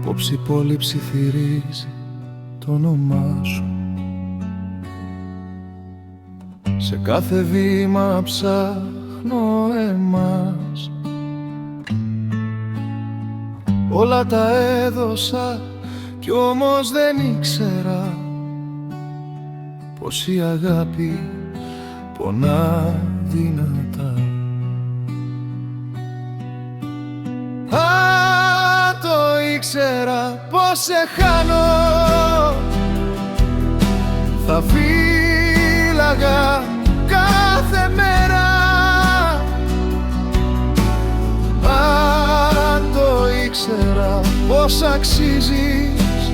Απόψε η πόλη ψιθυρίζει το όνομά σου. Σε κάθε βήμα ψάχνω εμάς. Όλα τα έδωσα κι όμως δεν ήξερα πως η αγάπη πονά δυνατά. Αν το ήξερα πως σε χάνω, θα φύλαγα κάθε μέρα. Αν το ήξερα πως αξίζεις,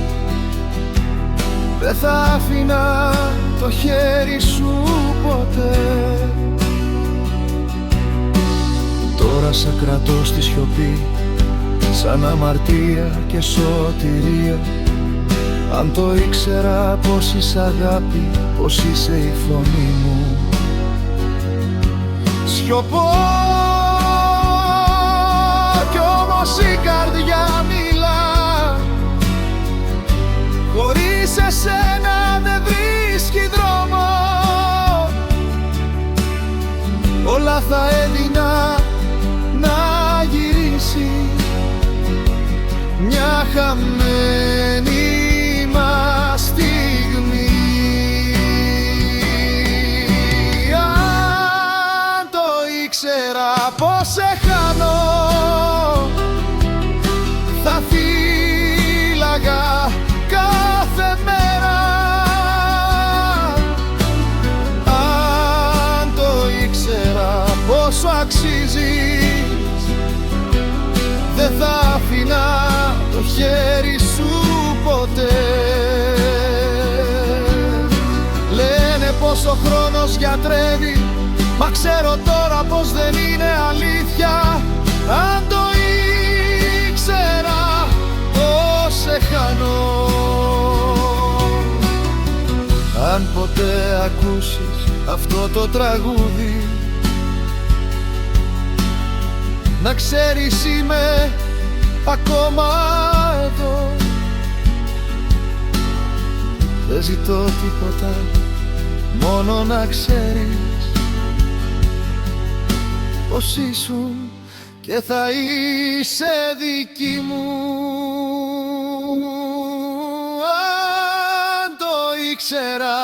δεν θα άφηνα το χέρι σου ποτέ. Τώρα σε κρατώ στη σιωπή, σαν αμαρτία και σωτηρία. Αν το ήξερα πως είσαι αγάπη, πως είσαι η φωνή μου. Σιωπώ κι όμως η καρδιά μιλά. Χωρίς εσένα δεν βρίσκει δρόμο. Όλα θα έδινα να γυρίσει μια χαμένη μας στιγμή. Αν το ήξερα πως σε χάνω, θα φύλαγα κάθε μέρα. Αν το ήξερα πόσο αξίζεις, δεν θα άφηνα το χέρι σου ποτέ. Λένε πως ο χρόνος γιατρεύει, μα ξέρω τώρα πως δεν είναι αλήθεια. Αν το ήξερα πως σε χάνω. Αν ποτέ ακούσεις αυτό το τραγούδι, να ξέρεις είμαι ακόμα εδώ. Δεν ζητώ τίποτα, μόνο να ξέρεις πως ήσουν και θα είσαι δική μου. Αν το ήξερα